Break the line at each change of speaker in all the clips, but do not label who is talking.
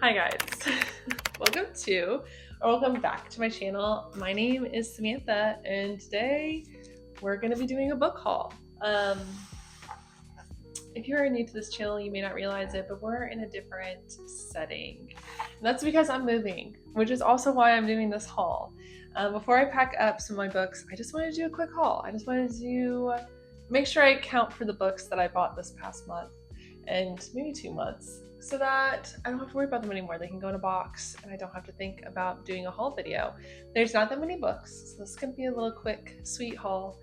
Hi guys, welcome back to my channel. My name is Samantha and today we're going to be doing a book haul. If you are new to this channel, you may not realize it, but we're in a different setting. And that's because I'm moving, which is also why I'm doing this haul. Before I pack up some of my books, I just wanted to do a quick haul. I just wanted to make sure I account for the books that I bought this past month and maybe 2 months, so that I don't have to worry about them anymore. They can go in a box and I don't have to think about doing a haul video. There's not that many books, so this is going to be a little quick, sweet haul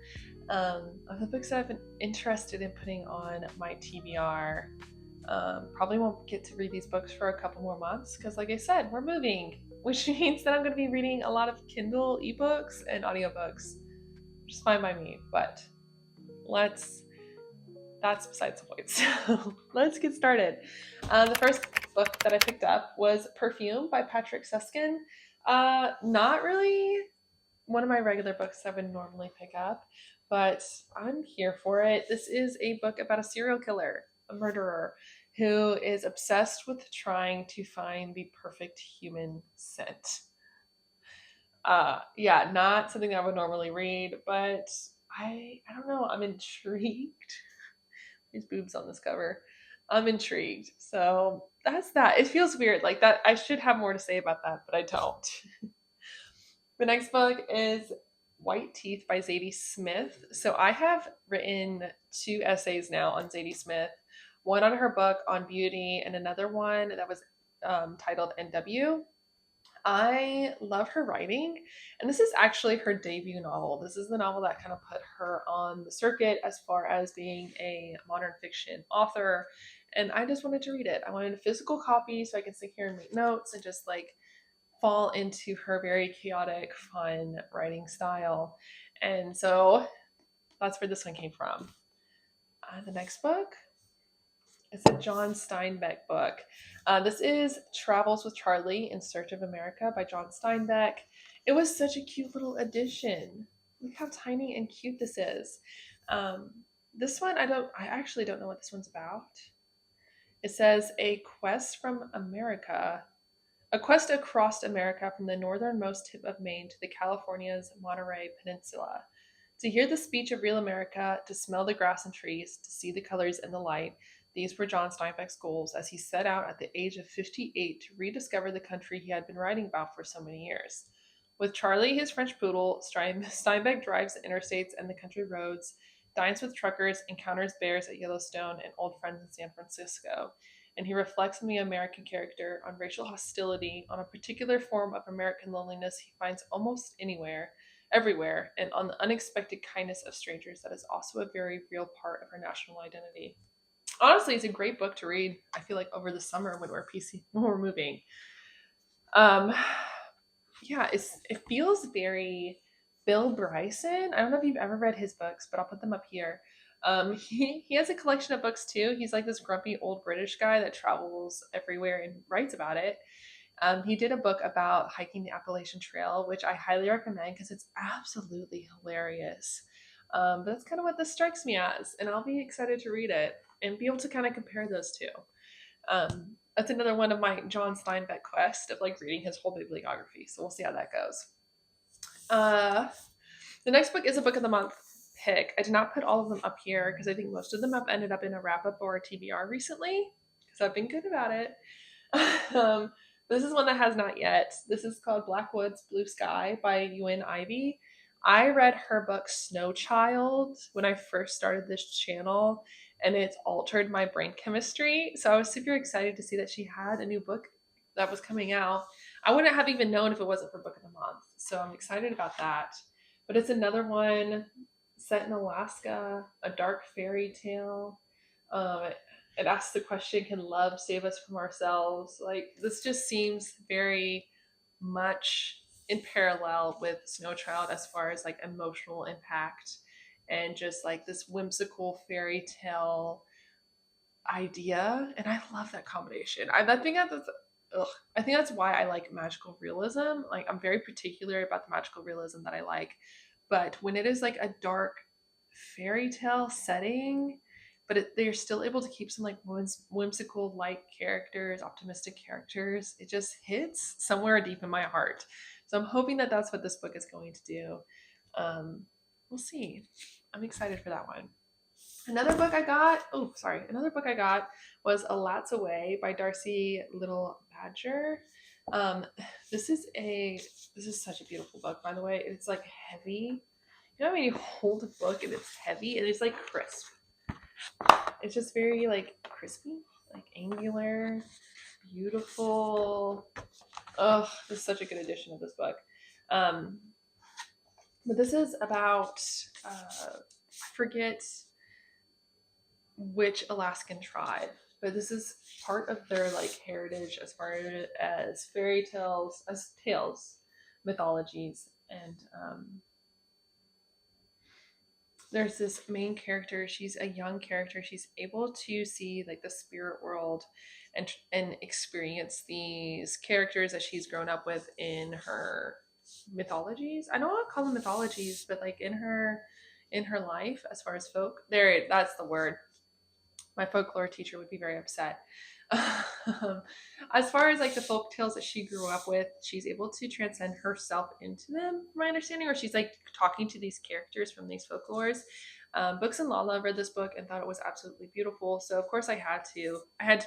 of the books that I've been interested in putting on my TBR. Probably won't get to read these books for a couple more months because, like I said, we're moving, which means that I'm going to be reading a lot of Kindle ebooks and audiobooks, which is fine by me, but that's besides the point. So let's get started. The first book that I picked up was Perfume by Patrick Susskind. Not really one of my regular books I would normally pick up, but I'm here for it. This is a book about a serial killer, a murderer, who is obsessed with trying to find the perfect human scent. Yeah, not something I would normally read, but I don't know, I'm intrigued. There's boobs on this cover. I'm intrigued. So that's that. It feels weird. Like that, I should have more to say about that, but I don't. The next book is White Teeth by Zadie Smith. So I have written 2 essays now on Zadie Smith. One on her book on beauty and another one that was titled NW. I love her writing, and this is actually her debut novel. This is the novel that kind of put her on the circuit as far as being a modern fiction author, and I just wanted to read it. I wanted a physical copy so I can sit here and make notes and just like fall into her very chaotic, fun writing style. And so that's where this one came from. The next book, it's a John Steinbeck book. This is Travels with Charlie in Search of America by John Steinbeck. It was such a cute little addition. Look how tiny and cute this is. This one, I actually don't know what this one's about. It says a quest across America from the northernmost tip of Maine to the California's Monterey Peninsula. To hear the speech of real America, to smell the grass and trees, to see the colors and the light, these were John Steinbeck's goals as he set out at the age of 58 to rediscover the country he had been writing about for so many years. With Charlie, his French poodle, Steinbeck drives the interstates and the country roads, dines with truckers, encounters bears at Yellowstone and old friends in San Francisco. And he reflects on the American character, on racial hostility, on a particular form of American loneliness he finds almost everywhere, and on the unexpected kindness of strangers that is also a very real part of our national identity. Honestly, it's a great book to read. I feel like over the summer when we're moving. Yeah, it feels very Bill Bryson. I don't know if you've ever read his books, but I'll put them up here. He has a collection of books too. He's like this grumpy old British guy that travels everywhere and writes about it. He did a book about hiking the Appalachian Trail, which I highly recommend because it's absolutely hilarious. But that's kind of what this strikes me as, and I'll be excited to read it and be able to kind of compare those two. That's another one of my John Steinbeck quest of like reading his whole bibliography. So we'll see how that goes. The next book is a book of the month pick. I did not put all of them up here because I think most of them have ended up in a wrap up or a TBR recently because I've been good about it. This is one that has not yet. This is called Blackwoods Blue Sky by Yuen Ivey. I read her book Snow Child when I first started this channel, and it's altered my brain chemistry. So I was super excited to see that she had a new book that was coming out. I wouldn't have even known if it wasn't for Book of the Month. So I'm excited about that. But it's another one set in Alaska, a dark fairy tale. It asks the question, can love save us from ourselves? Like, this just seems very much in parallel with Snow Child as far as like emotional impact and just like this whimsical fairy tale idea. And I love that combination. I think that's why I like magical realism. Like, I'm very particular about the magical realism that I like. But when it is like a dark fairy tale setting, but they're still able to keep some like whimsical, light characters, optimistic characters. It just hits somewhere deep in my heart. So I'm hoping that that's what this book is going to do. We'll see. I'm excited for that one. Another book I got was A Lat's Away by Darcy Little Badger. Um, this is such a beautiful book, by the way. It's like heavy. You know when you hold a book and it's heavy and it's like crisp. It's just very like crispy, like angular, beautiful. Oh, this is such a good edition of this book. Um, but this is about I forget which Alaskan tribe, but this is part of their like heritage as far as fairy tales, as tales, mythologies, and there's this main character. She's a young character. She's able to see like the spirit world and experience these characters that she's grown up with in her mythologies. I don't want to call them mythologies, but like in her life as far as folk. There, that's the word. My folklore teacher would be very upset. As far as like the folk tales that she grew up with, she's able to transcend herself into them, from my understanding, or she's like talking to these characters from these folklores. Books and Lala read this book and thought it was absolutely beautiful. So of course I had to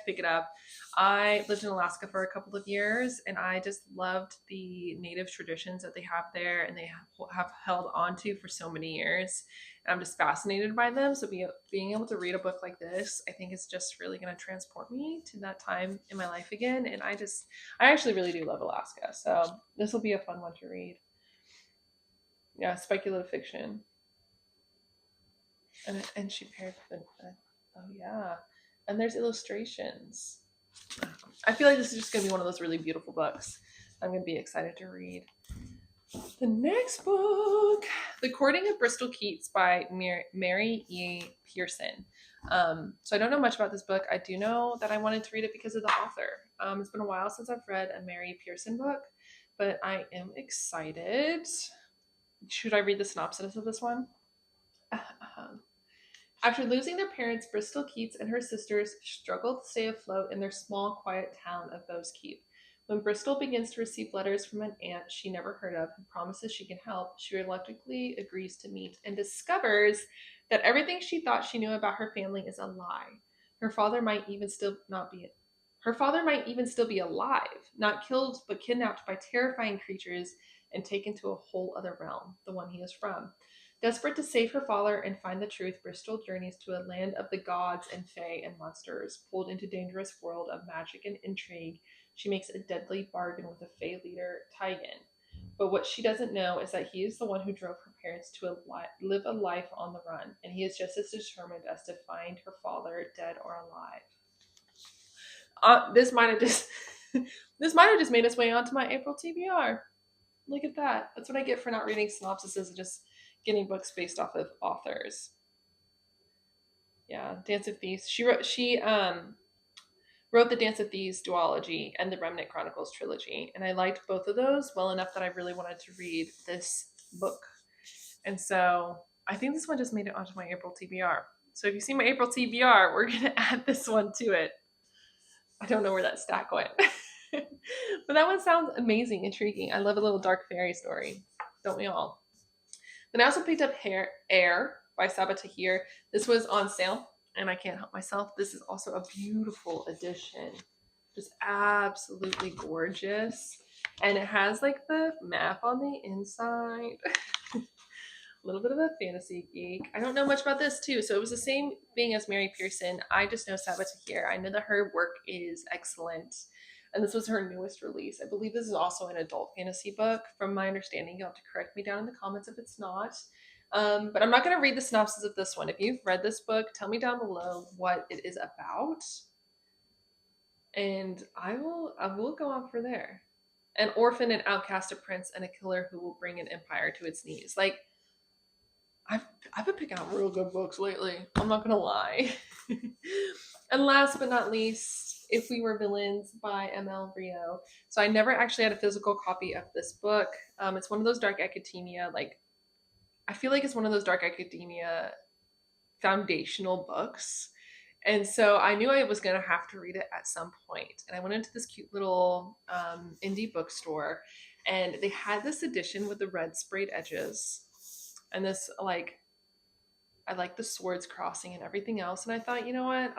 pick it up. I lived in Alaska for a couple of years and I just loved the native traditions that they have there and they have held on to for so many years. And I'm just fascinated by them. So being able to read a book like this, I think is just really going to transport me to that time in my life again. And I actually really do love Alaska. So this will be a fun one to read. Yeah, speculative fiction. And she paired the oh yeah, and there's illustrations. I feel like this is just gonna be one of those really beautiful books I'm gonna be excited to read. The next book, The Courting of Bristol Keats by Mary E. Pearson. So I don't know much about this book. I do know that I wanted to read it because of the author. It's been a while since I've read a Mary Pearson book, but I am excited. Should I read the synopsis of this one? After losing their parents, Bristol Keats and her sisters struggle to stay afloat in their small, quiet town of Bowes Keep. When Bristol begins to receive letters from an aunt she never heard of who promises she can help, she reluctantly agrees to meet and discovers that everything she thought she knew about her family is a lie. Her father might even still be alive, not killed but kidnapped by terrifying creatures and taken to a whole other realm, the one he is from. Desperate to save her father and find the truth, Bristol journeys to a land of the gods and fae and monsters. Pulled into a dangerous world of magic and intrigue, she makes a deadly bargain with the fae leader, Tigan. But what she doesn't know is that he is the one who drove her parents to live a life on the run, and he is just as determined as to find her father, dead or alive. This might have just made its way onto my April TBR. Look at that. That's what I get for not reading synopsises and just getting books based off of authors. Yeah, Dance of Thieves. She wrote the Dance of Thieves duology and the Remnant Chronicles trilogy, and I liked both of those well enough that I really wanted to read this book. And so I think this one just made it onto my April TBR. So if you see my April TBR, we're gonna add this one to it. I don't know where that stack went. But that one sounds amazing, intriguing. I love a little dark fairy story. Don't we all? Then I also picked up Air by Saba Tahir. This was on sale, and I can't help myself. This is also a beautiful edition. Just absolutely gorgeous. And it has like the map on the inside. A little bit of a fantasy geek. I don't know much about this too. So it was the same thing as Mary Pearson. I just know Saba Tahir. I know that her work is excellent. And this was her newest release. I believe this is also an adult fantasy book. From my understanding, you'll have to correct me down in the comments if it's not. But I'm not going to read the synopsis of this one. If you've read this book, tell me down below what it is about. And I will go on for there. An orphan, an outcast, a prince, and a killer who will bring an empire to its knees. Like, I've been picking out real good books lately. I'm not gonna lie. And last but not least, If We Were Villains by ML Rio. So I never actually had a physical copy of this book. It's one of those dark academia, like I feel like it's one of those dark academia foundational books. And so I knew I was going to have to read it at some point. And I went into this cute little indie bookstore, and they had this edition with the red sprayed edges and this like I like the swords crossing and everything else. And I thought, you know what?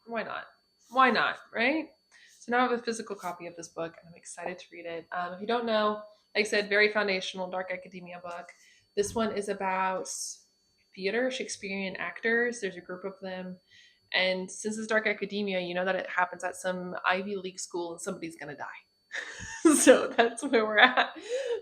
Why not? Why not? Right? So now I have a physical copy of this book, and I'm excited to read it. If you don't know, like I said, very foundational dark academia book. This one is about theater, Shakespearean actors. There's a group of them. And since it's dark academia, you know that it happens at some Ivy League school and somebody's going to die. So that's where we're at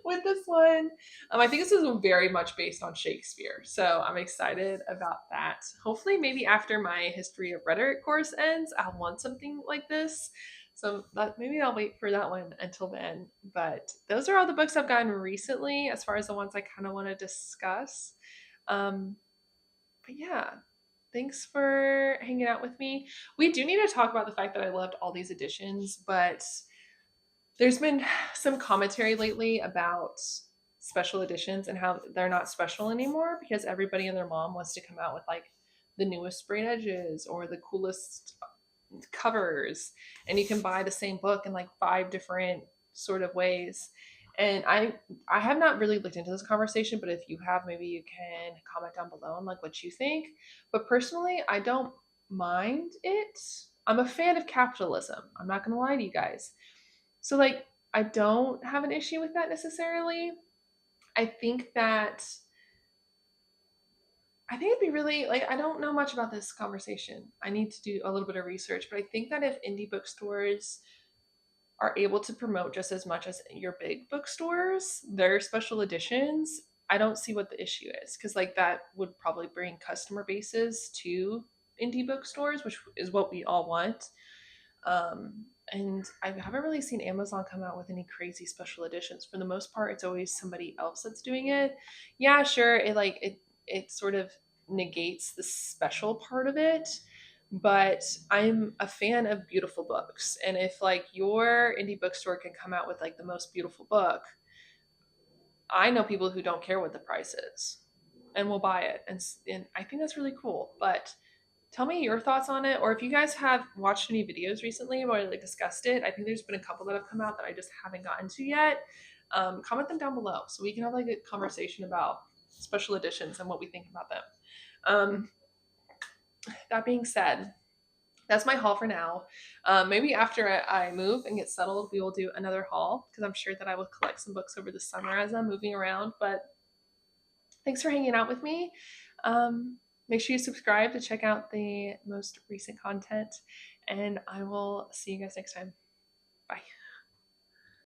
with this one. I think this is very much based on Shakespeare. So I'm excited about that. Hopefully, maybe after my history of rhetoric course ends, I'll want something like this. So maybe I'll wait for that one until then. But those are all the books I've gotten recently as far as the ones I kind of want to discuss. Um, but yeah, thanks for hanging out with me. We do need to talk about the fact that I loved all these editions, but there's been some commentary lately about special editions and how they're not special anymore because everybody and their mom wants to come out with like the newest sprayed edges or the coolest covers, and you can buy the same book in like 5 different sort of ways. And I have not really looked into this conversation, but if you have, maybe you can comment down below on like what you think. But personally, I don't mind it. I'm a fan of capitalism. I'm not gonna lie to you guys. So like I don't have an issue with that necessarily. I think that I think it'd be really like I don't know much about this conversation. I need to do a little bit of research, but I think that if indie bookstores are able to promote just as much as your big bookstores, their special editions, I don't see what the issue is because like that would probably bring customer bases to indie bookstores, which is what we all want. And I haven't really seen Amazon come out with any crazy special editions. For the most part, it's always somebody else that's doing it. Yeah, sure, it sort of negates the special part of it, but I'm a fan of beautiful books. And if like your indie bookstore can come out with like the most beautiful book, I know people who don't care what the price is and will buy it. And I think that's really cool. But tell me your thoughts on it, or if you guys have watched any videos recently or like discussed it. I think there's been a couple that have come out that I just haven't gotten to yet. Comment them down below so we can have like a conversation about special editions and what we think about them. Um, that being said, that's my haul for now. Maybe after I move and get settled, we will do another haul because I'm sure that I will collect some books over the summer as I'm moving around. But thanks for hanging out with me. Make sure you subscribe to check out the most recent content, and I will see you guys next time.